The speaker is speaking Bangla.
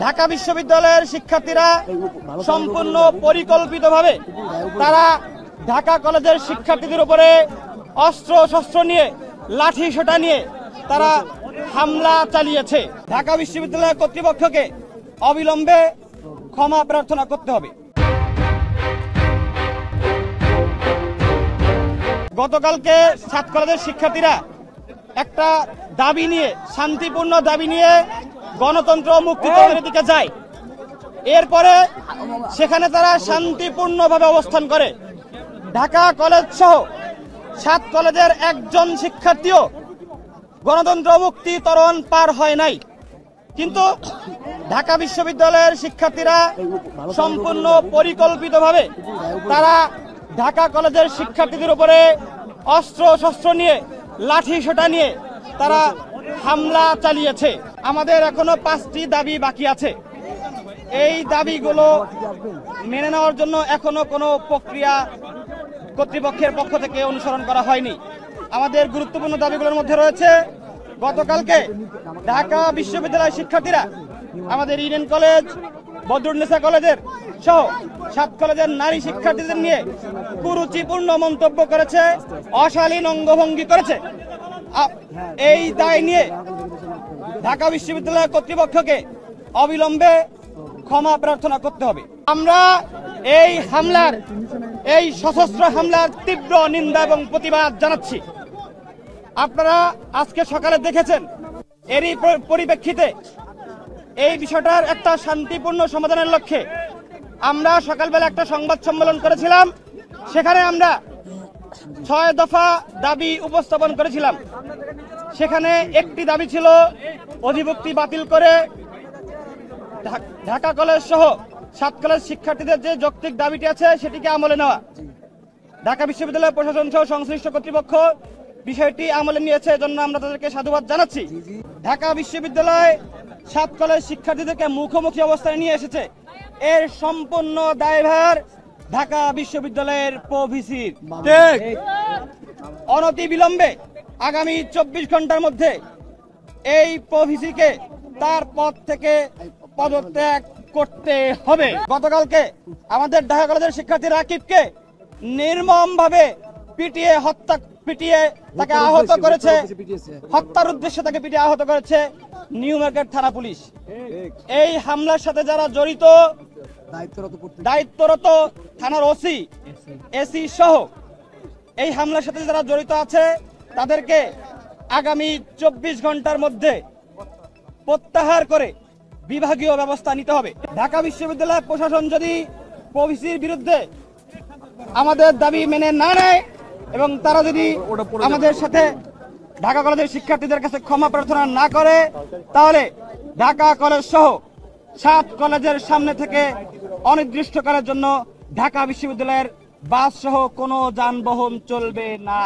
ঢাকা বিশ্ববিদ্যালয়ের শিক্ষার্থীরা সম্পূর্ণ পরিকল্পিতভাবে তারা ঢাকা কলেজের শিক্ষার্থীদের উপরে অস্ত্র শস্ত্র নিয়ে লাঠি সোটা নিয়ে তারা হামলা চালিয়েছে। ঢাকা বিশ্ববিদ্যালয় কর্তৃপক্ষকে অবিলম্বে ক্ষমা প্রার্থনা করতে হবে। গতকালকে সাত কলেজের শিক্ষার্থীরা একটা দাবি নিয়ে, শান্তিপূর্ণ দাবি নিয়ে গণতন্ত্র মুক্তিযুদ্ধের দিকে যায়। এরপরে সেখানে তারা শান্তিপূর্ণভাবে অবস্থান করে। ঢাকা কলেজ সহ সাত কলেজের একজন শিক্ষার্থীও গণতন্ত্র মুক্তি ত্বরণ পার হয় নাই। কিন্তু ঢাকা বিশ্ববিদ্যালয়ের শিক্ষার্থীরা সম্পূর্ণ পরিকল্পিতভাবে তারা ঢাকা কলেজের শিক্ষার্থীদের উপরে অস্ত্র শস্ত্র নিয়ে লাঠি সোটা নিয়ে তারা হামলা চালিয়েছে। আমাদের এখনো 5টি দাবি বাকি আছে। এই দাবিগুলো মেনে নেওয়ার জন্য এখনো কোনো প্রক্রিয়া কর্তৃপক্ষের পক্ষ থেকে অনুসরণ করা হয়নি। আমাদের গুরুত্বপূর্ণ দাবিগুলোর মধ্যে রয়েছে, গতকালকে ঢাকা বিশ্ববিদ্যালয়ের শিক্ষার্থীরা আমাদের ইডেন কলেজ, বদরুন্নেসা কলেজের সহ সাত কলেজের নারী শিক্ষার্থীদের নিয়ে কুরুচিপূর্ণ মন্তব্য করেছে, অশালীন অঙ্গভঙ্গি করেছে। এই দায় নিয়ে ঢাকা বিশ্ববিদ্যালয় কর্তৃপক্ষকে অবিলম্বে ক্ষমা প্রার্থনা করতে হবে। আমরা এই হামলার, এই সশস্ত্র হামলার তীব্র নিন্দা এবং প্রতিবাদ জানাচ্ছি। আপনারা আজকে সকালে দেখেছেন, এরই পরিপ্রেক্ষিতে এই বিষয়টার একটা শান্তিপূর্ণ সমাধানের লক্ষ্যে আমরা সকালবেলা একটা সংবাদ সম্মেলন করেছিলাম। সেখানে আমরা 6 দফা দাবি উপস্থাপন করেছিলাম। সেখানে একটি দাবি ছিল অধিভুক্তি বাতিল করে ঢাকা কলেজ সহ সাত কলেজ শিক্ষার্থীদের যে যৌক্তিক দাবিটি আছে সেটিকে আমলে নেওয়া। ঢাকা বিশ্ববিদ্যালয় প্রশাসন সহ সংশ্লিষ্ট কর্তৃপক্ষ বিষয়টি আমলে নিয়েছে, এজন্য আমরা তাদেরকে সাধুবাদ জানাচ্ছি। ঢাকা বিশ্ববিদ্যালয় সাত কলেজ শিক্ষার্থীদেরকে মুখোমুখি অবস্থায় নিয়ে এসেছে, এর সম্পূর্ণ দায়ভার ঢাকা বিশ্ববিদ্যালয়ের প্রভিসির। অনতি বিলম্বে আগামী 24 ঘন্টার মধ্যে এই প্রভিসিকে তার পদ থেকে পদত্যাগ করতে হবে। গতকালকে আমাদের ঢাকা কলেজের শিক্ষার্থী রাকিবকে নির্মমভাবে পিটিয়ে তাকে আহত করেছে, হত্যার উদ্দেশ্যে তাকে পিটিয়ে আহত করেছে নিউ মার্কেট থানা পুলিশ। এই হামলার সাথে যারা জড়িত, দায়িত্বরত থানার ওসি, এসি সহ এই হামলার সাথে যারা জড়িত আছে তাদেরকে আগামী 24 ঘন্টার মধ্যে প্রত্যাহার করে বিভাগীয় ব্যবস্থা নিতে হবে। ঢাকা বিশ্ববিদ্যালয় প্রশাসন যদি প্রভিসির বিরুদ্ধে আমাদের দাবি মেনে না নেয় এবং তারা যদি আমাদের সাথে ঢাকা কলেজের শিক্ষার্থীদের কাছে ক্ষমা প্রার্থনা না করে, তাহলে ঢাকা কলেজ সহ সাত কলেজের সামনে থেকে অনির্দিষ্টকালের জন্য ঢাকা বিশ্ববিদ্যালয়ের বাস সহ কোনো যানবাহন চলবে না।